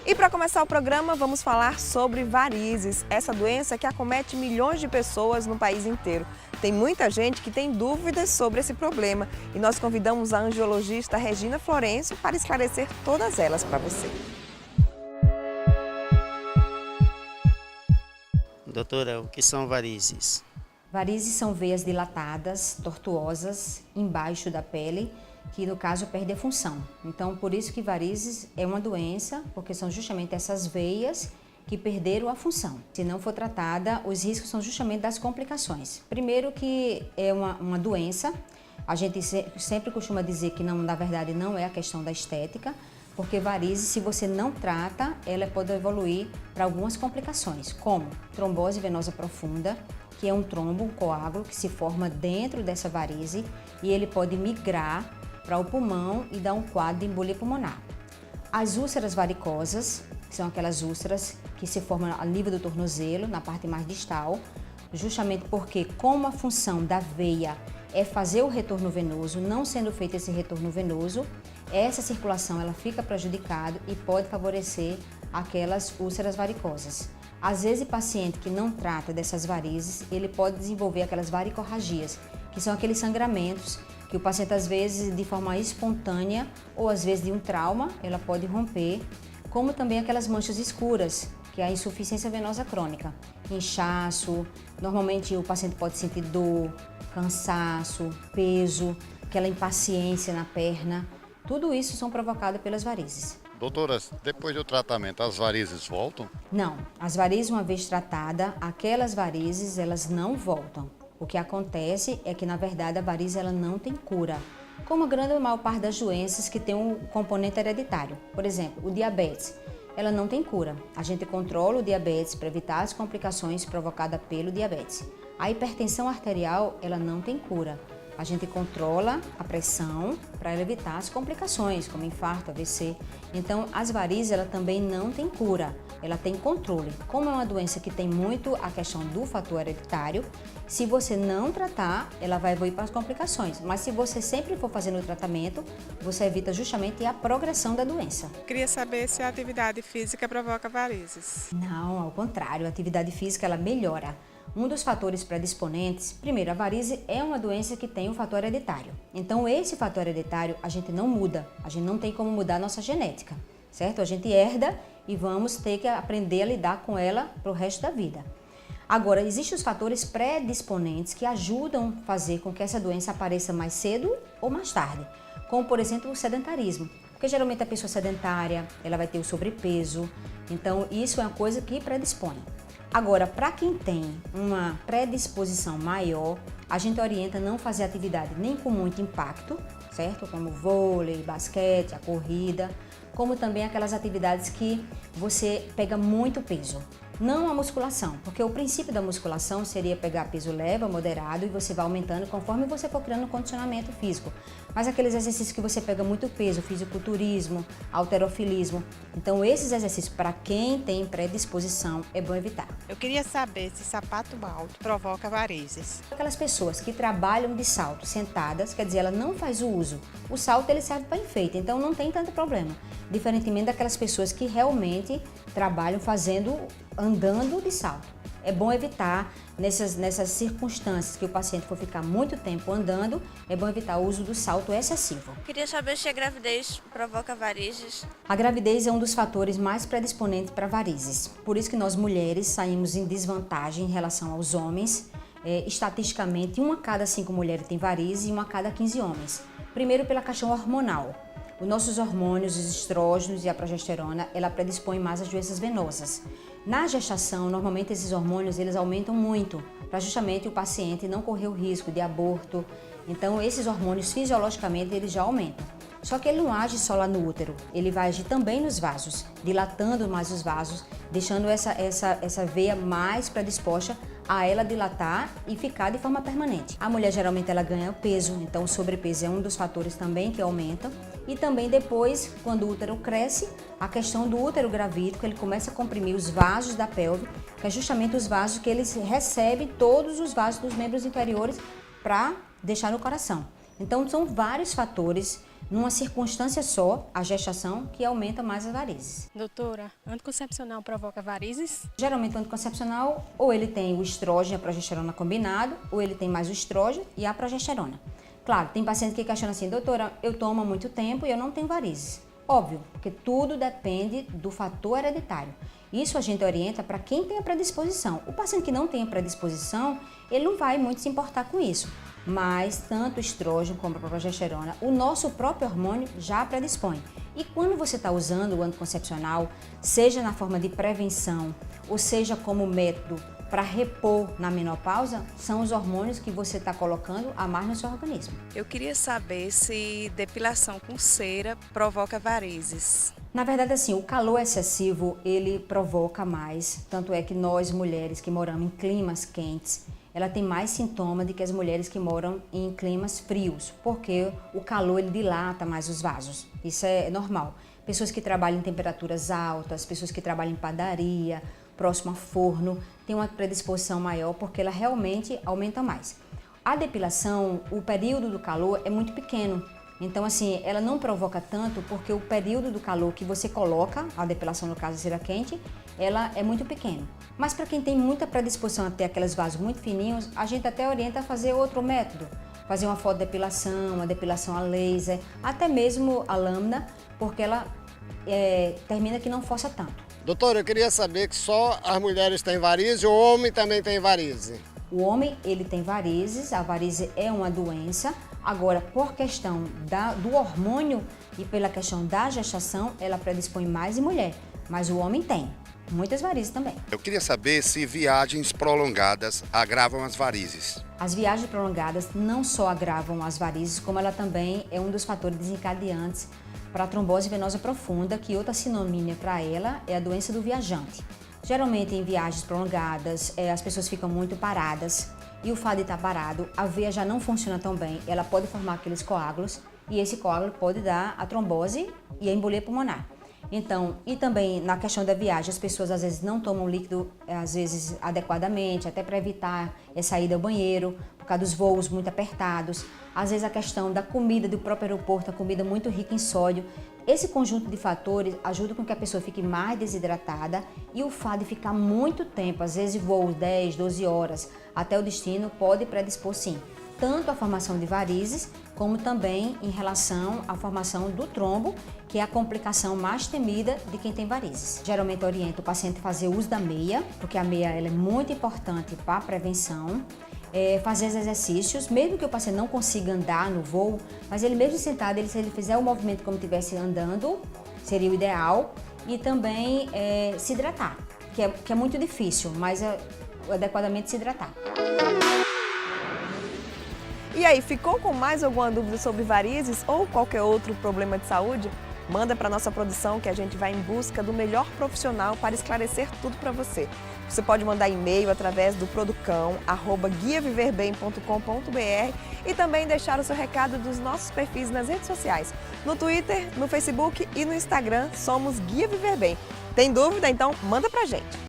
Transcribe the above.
E para começar o programa, vamos falar sobre varizes, essa doença que acomete milhões de pessoas no país inteiro. Tem muita gente que tem dúvidas sobre esse problema e nós convidamos a angiologista Regina Florencio para esclarecer todas elas para você. Doutora, o que são varizes? Varizes são veias dilatadas, tortuosas, embaixo da pele, que no caso perde a função. Então, por isso que varizes é uma doença, porque são justamente essas veias que perderam a função. Se não for tratada, os riscos são justamente das complicações. Primeiro que é uma doença, a gente sempre costuma dizer que não, na verdade não é a questão da estética, porque varizes, se você não trata, ela pode evoluir para algumas complicações, como trombose venosa profunda, que é um trombo, um coágulo que se forma dentro dessa varize e ele pode migrar para o pulmão e dar um quadro de embolia pulmonar. As úlceras varicosas, que são aquelas úlceras que se formam a nível do tornozelo, na parte mais distal, justamente porque como a função da veia é fazer o retorno venoso, não sendo feito esse retorno venoso, essa circulação ela fica prejudicada e pode favorecer aquelas úlceras varicosas. Às vezes, o paciente que não trata dessas varizes, ele pode desenvolver aquelas varicorragias, que são aqueles sangramentos que o paciente, às vezes, de forma espontânea ou às vezes de um trauma, ela pode romper, como também aquelas manchas escuras, que é a insuficiência venosa crônica. Inchaço, normalmente o paciente pode sentir dor, cansaço, peso, aquela impaciência na perna. Tudo isso são provocados pelas varizes. Doutora, depois do tratamento, as varizes voltam? Não, as varizes uma vez tratada, aquelas varizes elas não voltam. O que acontece é que na verdade a varize ela não tem cura, como a grande maior parte das doenças que tem um componente hereditário. Por exemplo, o diabetes, ela não tem cura. A gente controla o diabetes para evitar as complicações provocadas pelo diabetes. A hipertensão arterial, ela não tem cura. A gente controla a pressão para evitar as complicações, como infarto, AVC. Então, as varizes, ela também não tem cura, ela tem controle. Como é uma doença que tem muito a questão do fator hereditário, se você não tratar, ela vai evoluir para as complicações. Mas se você sempre for fazendo o tratamento, você evita justamente a progressão da doença. Queria saber se a atividade física provoca varizes. Não, ao contrário, a atividade física ela melhora. Um dos fatores predisponentes, primeiro, a varize é uma doença que tem um fator hereditário. Então, esse fator hereditário a gente não muda, a gente não tem como mudar a nossa genética, certo? A gente herda e vamos ter que aprender a lidar com ela para o resto da vida. Agora, existem os fatores predisponentes que ajudam a fazer com que essa doença apareça mais cedo ou mais tarde, como, por exemplo, o sedentarismo. Porque geralmente a pessoa sedentária, ela vai ter o sobrepeso, então isso é uma coisa que predispõe. Agora, para quem tem uma predisposição maior, a gente orienta não fazer atividade nem com muito impacto, certo? Como vôlei, basquete, a corrida, como também aquelas atividades que você pega muito peso. Não a musculação, porque o princípio da musculação seria pegar peso leve, moderado e você vai aumentando conforme você for criando um condicionamento físico. Mas aqueles exercícios que você pega muito peso, fisiculturismo, halterofilismo. Então esses exercícios para quem tem predisposição é bom evitar. Eu queria saber se sapato alto provoca varizes. Aquelas pessoas que trabalham de salto sentadas, quer dizer, ela não faz o uso. O salto ele serve para enfeite, então não tem tanto problema. Diferentemente daquelas pessoas que realmente trabalham andando de salto. É bom evitar nessas circunstâncias que o paciente for ficar muito tempo andando, é bom evitar o uso do salto excessivo. Queria saber se a gravidez provoca varizes. A gravidez é um dos fatores mais predisponentes para varizes. Por isso que nós mulheres saímos em desvantagem em relação aos homens. Estatisticamente, 1 a cada 5 mulheres tem varizes e 1 a cada 15 homens. Primeiro pela questão hormonal. Os nossos hormônios, os estrógenos e a progesterona, ela predispõe mais às doenças venosas. Na gestação, normalmente esses hormônios eles aumentam muito, para justamente o paciente não correr o risco de aborto. Então, esses hormônios fisiologicamente eles já aumentam. Só que ele não age só lá no útero, ele vai agir também nos vasos, dilatando mais os vasos, deixando essa veia mais predisposta a ela dilatar e ficar de forma permanente. A mulher geralmente ela ganha peso, então o sobrepeso é um dos fatores também que aumenta. E também depois, quando o útero cresce, a questão do útero gravídico, ele começa a comprimir os vasos da pelve, que é justamente os vasos que eles recebem todos os vasos dos membros inferiores para deixar no coração. Então são vários fatores numa circunstância só, a gestação, que aumenta mais as varizes. Doutora, anticoncepcional provoca varizes? Geralmente o anticoncepcional, ou ele tem o estrógeno e a progesterona combinado, ou ele tem mais o estrógeno e a progesterona. Claro, tem paciente que questiona assim, doutora, eu tomo há muito tempo e eu não tenho varizes. Óbvio, porque tudo depende do fator hereditário. Isso a gente orienta para quem tem a predisposição. O paciente que não tem a predisposição, ele não vai muito se importar com isso. Mas tanto o estrógeno como a progesterona, o nosso próprio hormônio já predispõe. E quando você está usando o anticoncepcional, seja na forma de prevenção, ou seja como método para repor na menopausa, são os hormônios que você está colocando a mais no seu organismo. Eu queria saber se depilação com cera provoca varizes. Na verdade, assim, o calor excessivo, ele provoca mais, tanto é que nós, mulheres que moramos em climas quentes, ela tem mais sintoma do que as mulheres que moram em climas frios, porque o calor ele dilata mais os vasos, isso é normal. Pessoas que trabalham em temperaturas altas, pessoas que trabalham em padaria, próximo a forno, tem uma predisposição maior porque ela realmente aumenta mais. A depilação, o período do calor é muito pequeno, então assim, ela não provoca tanto porque o período do calor que você coloca, a depilação no caso cera quente, ela é muito pequeno. Mas para quem tem muita predisposição a ter aqueles vasos muito fininhos, a gente até orienta a fazer outro método. Fazer uma fotodepilação, uma depilação a laser, até mesmo a lâmina, porque ela termina que não força tanto. Doutor, eu queria saber que só as mulheres têm varizes ou o homem também tem varize? O homem, ele tem varizes, a varize é uma doença. Agora, por questão do hormônio e pela questão da gestação, ela predispõe mais em mulher, mas o homem tem. Muitas varizes também. Eu queria saber se viagens prolongadas agravam as varizes. As viagens prolongadas não só agravam as varizes, como ela também é um dos fatores desencadeantes para a trombose venosa profunda, que outra sinônima para ela é a doença do viajante. Geralmente em viagens prolongadas, as pessoas ficam muito paradas e o fato de estar parado, a veia já não funciona tão bem, ela pode formar aqueles coágulos e esse coágulo pode dar a trombose e a embolia pulmonar. Então, e também na questão da viagem, as pessoas às vezes não tomam líquido, às vezes adequadamente, até para evitar essa ida ao banheiro, por causa dos voos muito apertados. Às vezes a questão da comida do próprio aeroporto, a comida muito rica em sódio. Esse conjunto de fatores ajuda com que a pessoa fique mais desidratada e o fato de ficar muito tempo, às vezes voos 10, 12 horas até o destino, pode predispor sim, tanto à formação de varizes, como também em relação à formação do trombo, que é a complicação mais temida de quem tem varizes. Geralmente oriento o paciente a fazer uso da meia, porque a meia ela é muito importante para a prevenção. Fazer os exercícios, mesmo que o paciente não consiga andar no voo, mas ele mesmo sentado, se ele fizer o movimento como se estivesse andando, seria o ideal. E também se hidratar, que é muito difícil, mas adequadamente se hidratar. E aí, ficou com mais alguma dúvida sobre varizes ou qualquer outro problema de saúde? Manda para a nossa produção que a gente vai em busca do melhor profissional para esclarecer tudo para você. Você pode mandar e-mail através do producão@guiaviverbem.com.br e também deixar o seu recado dos nossos perfis nas redes sociais. No Twitter, no Facebook e no Instagram, somos Guia Viver Bem. Tem dúvida? Então manda pra gente!